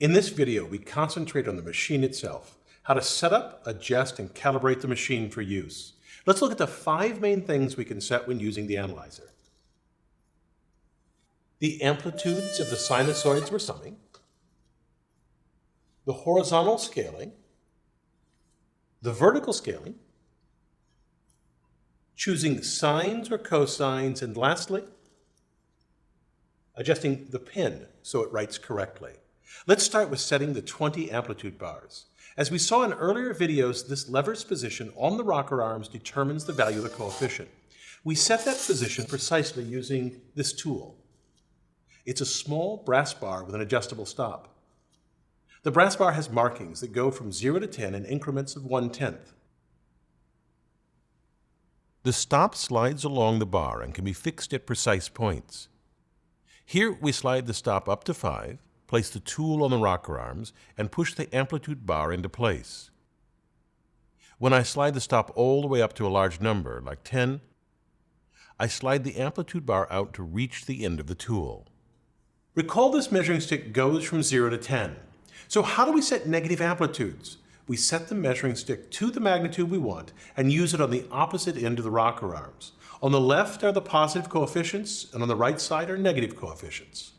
In this video, we concentrate on the machine itself, how to set up, adjust, and calibrate the machine for use. Let's look at the 5 main things we can set when using the analyzer. The amplitudes of the sinusoids we're summing, the horizontal scaling, the vertical scaling, choosing sines or cosines, and lastly, adjusting the pin so it writes correctly. Let's start with setting the 20 amplitude bars. As we saw in earlier videos, this lever's position on the rocker arms determines the value of the coefficient. We set that position precisely using this tool. It's a small brass bar with an adjustable stop. The brass bar has markings that go from 0 to 10 in increments of 1/10. The stop slides along the bar and can be fixed at precise points. Here we slide the stop up to 5, place the tool on the rocker arms, and push the amplitude bar into place. When I slide the stop all the way up to a large number, like 10, I slide the amplitude bar out to reach the end of the tool. Recall this measuring stick goes from 0 to 10. So how do we set negative amplitudes? We set the measuring stick to the magnitude we want and use it on the opposite end of the rocker arms. On the left are the positive coefficients, and on the right side are negative coefficients.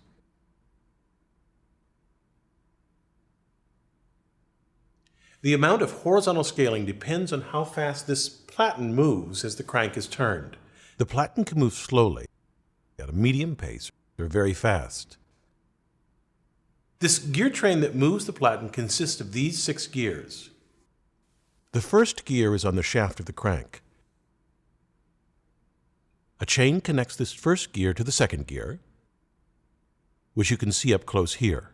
The amount of horizontal scaling depends on how fast this platen moves as the crank is turned. The platen can move slowly, at a medium pace, or very fast. This gear train that moves the platen consists of these 6 gears. The first gear is on the shaft of the crank. A chain connects this first gear to the second gear, which you can see up close here.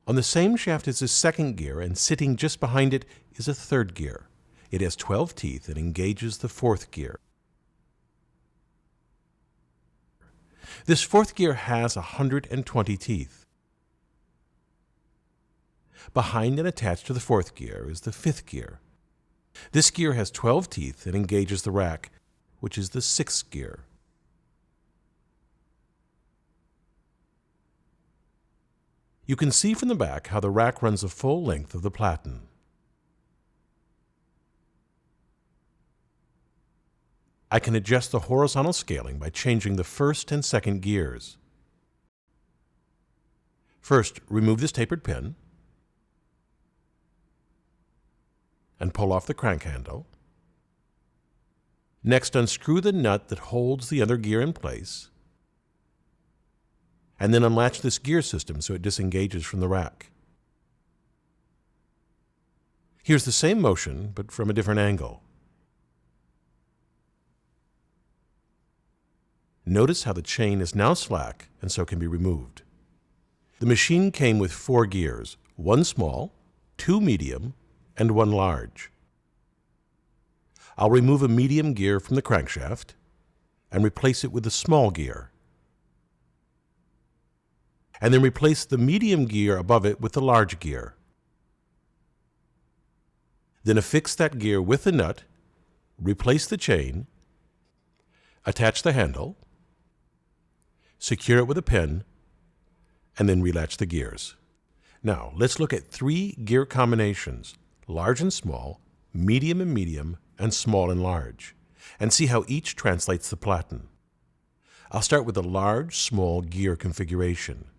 On the same shaft is the second gear, and sitting just behind it is a third gear. It has 12 teeth and engages the fourth gear. This fourth gear has 120 teeth. Behind and attached to the fourth gear is the fifth gear. This gear has 12 teeth and engages the rack, which is the sixth gear. You can see from the back how the rack runs the full length of the platen. I can adjust the horizontal scaling by changing the first and second gears. First, remove this tapered pin and pull off the crank handle. Next, unscrew the nut that holds the other gear in place, and then unlatch this gear system so it disengages from the rack. Here's the same motion, but from a different angle. Notice how the chain is now slack and so can be removed. The machine came with 4 gears, 1 small, 2 medium, and 1 large. I'll remove a medium gear from the crankshaft and replace it with a small gear, and then replace the medium gear above it with the large gear. Then affix that gear with the nut, replace the chain, attach the handle, secure it with a pin, and then relatch the gears. Now, let's look at 3 gear combinations, large and small, medium and medium, and small and large, and see how each translates the platen. I'll start with the large-small gear configuration.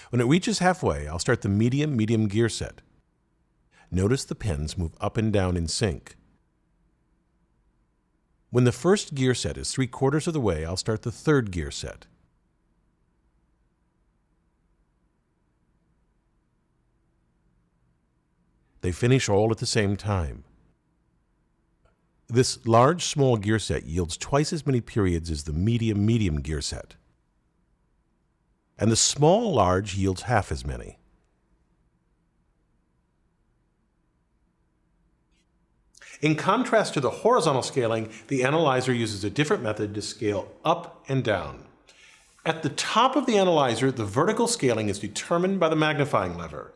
When it reaches halfway, I'll start the medium gear set. Notice the pins move up and down in sync. When the first gear set is 3/4 of the way, I'll start the third gear set. They finish all at the same time. This large-small gear set yields twice as many periods as the medium gear set, and the small-large yields half as many. In contrast to the horizontal scaling, the analyzer uses a different method to scale up and down. At the top of the analyzer, the vertical scaling is determined by the magnifying lever.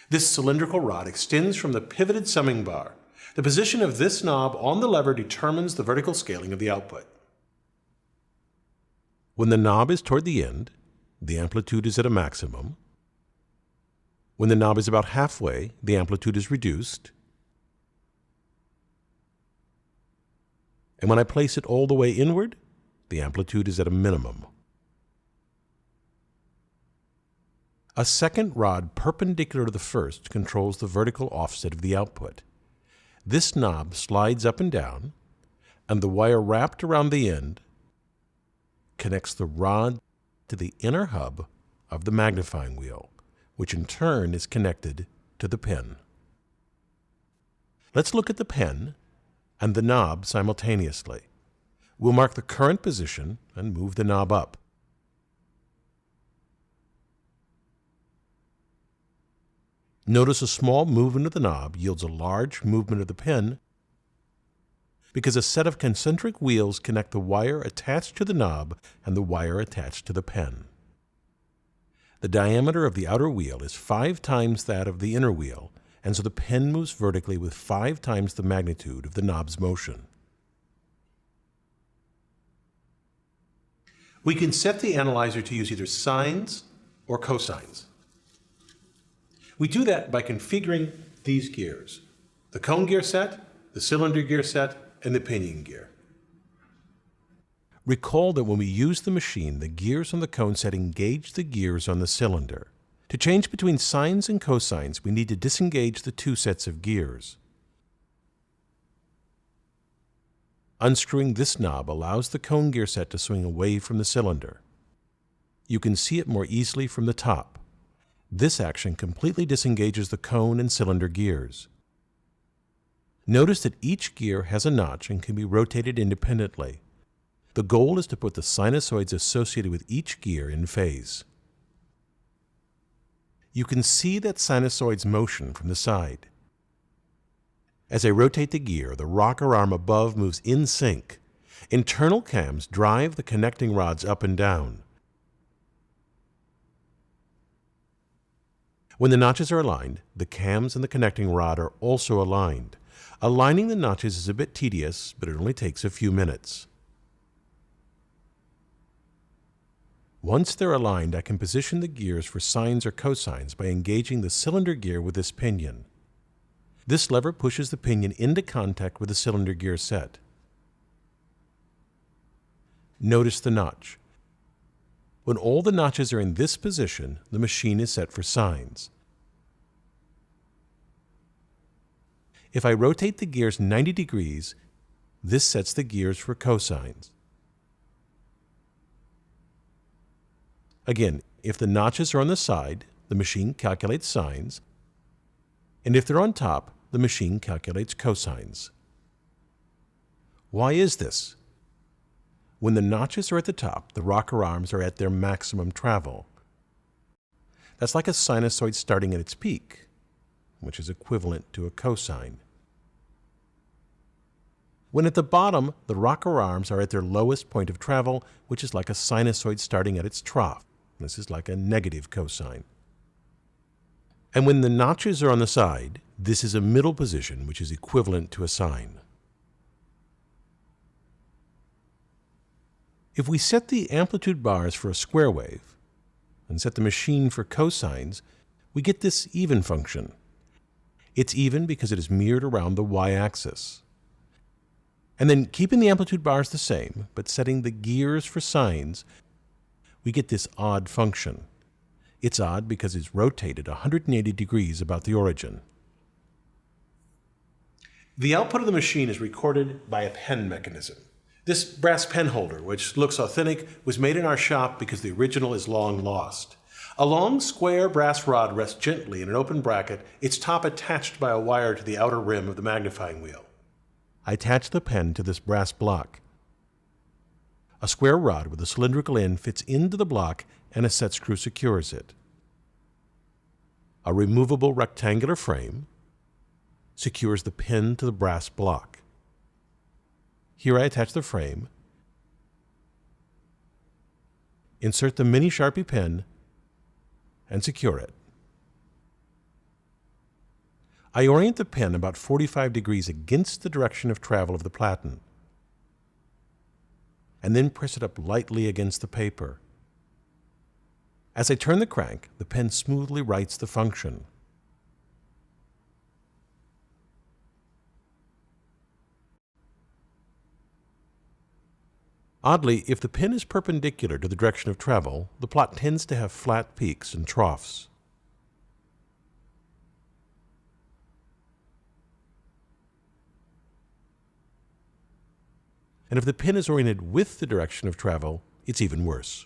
This cylindrical rod extends from the pivoted summing bar. The position of this knob on the lever determines the vertical scaling of the output. When the knob is toward the end, the amplitude is at a maximum. When the knob is about halfway, the amplitude is reduced. And when I place it all the way inward, the amplitude is at a minimum. A second rod perpendicular to the first controls the vertical offset of the output. This knob slides up and down, and the wire wrapped around the end connects the rod to the inner hub of the magnifying wheel, which in turn is connected to the pen. Let's look at the pen and the knob simultaneously. We'll mark the current position and move the knob up. Notice a small movement of the knob yields a large movement of the pen because a set of concentric wheels connect the wire attached to the knob and the wire attached to the pen. The diameter of the outer wheel is 5 times that of the inner wheel, and so the pen moves vertically with 5 times the magnitude of the knob's motion. We can set the analyzer to use either sines or cosines. We do that by configuring these gears: the cone gear set, the cylinder gear set, and the pinion gear. Recall that when we use the machine, the gears on the cone set engage the gears on the cylinder. To change between sines and cosines, we need to disengage the 2 sets of gears. Unscrewing this knob allows the cone gear set to swing away from the cylinder. You can see it more easily from the top. This action completely disengages the cone and cylinder gears. Notice that each gear has a notch and can be rotated independently. The goal is to put the sinusoids associated with each gear in phase. You can see that sinusoid's motion from the side. As I rotate the gear, the rocker arm above moves in sync. Internal cams drive the connecting rods up and down. When the notches are aligned, the cams and the connecting rod are also aligned. Aligning the notches is a bit tedious, but it only takes a few minutes. Once they're aligned, I can position the gears for sines or cosines by engaging the cylinder gear with this pinion. This lever pushes the pinion into contact with the cylinder gear set. Notice the notch. When all the notches are in this position, the machine is set for sines. If I rotate the gears 90 degrees, this sets the gears for cosines. Again, if the notches are on the side, the machine calculates sines, and if they're on top, the machine calculates cosines. Why is this? When the notches are at the top, the rocker arms are at their maximum travel. That's like a sinusoid starting at its peak, which is equivalent to a cosine. When at the bottom, the rocker arms are at their lowest point of travel, which is like a sinusoid starting at its trough. This is like a negative cosine. And when the notches are on the side, this is a middle position, which is equivalent to a sine. If we set the amplitude bars for a square wave and set the machine for cosines, we get this even function. It's even because it is mirrored around the y-axis. And then keeping the amplitude bars the same, but setting the gears for sines, we get this odd function. It's odd because it's rotated 180 degrees about the origin. The output of the machine is recorded by a pen mechanism. This brass pen holder, which looks authentic, was made in our shop because the original is long lost. A long square brass rod rests gently in an open bracket, its top attached by a wire to the outer rim of the magnifying wheel. I attach the pen to this brass block. A square rod with a cylindrical end fits into the block and a set screw secures it. A removable rectangular frame secures the pen to the brass block. Here I attach the frame, insert the mini Sharpie pen, and secure it. I orient the pen about 45 degrees against the direction of travel of the platen, and then press it up lightly against the paper. As I turn the crank, the pen smoothly writes the function. Oddly, if the pen is perpendicular to the direction of travel, the plot tends to have flat peaks and troughs. And if the pen is oriented with the direction of travel, it's even worse.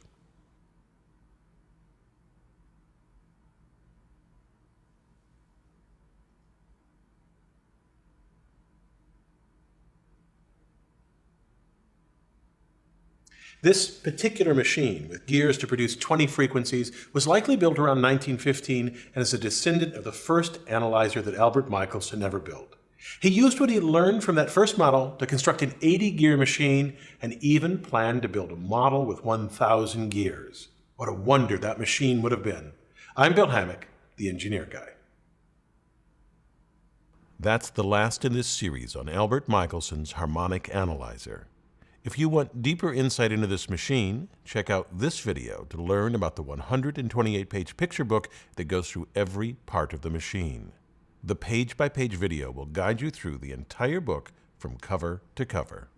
This particular machine, with gears to produce 20 frequencies, was likely built around 1915 and is a descendant of the first analyzer that Albert Michelson ever built. He used what he learned from that first model to construct an 80-gear machine and even planned to build a model with 1,000 gears. What a wonder that machine would have been. I'm Bill Hammack, the Engineer Guy. That's the last in this series on Albert Michelson's Harmonic Analyzer. If you want deeper insight into this machine, check out this video to learn about the 128-page picture book that goes through every part of the machine. The page-by-page video will guide you through the entire book from cover to cover.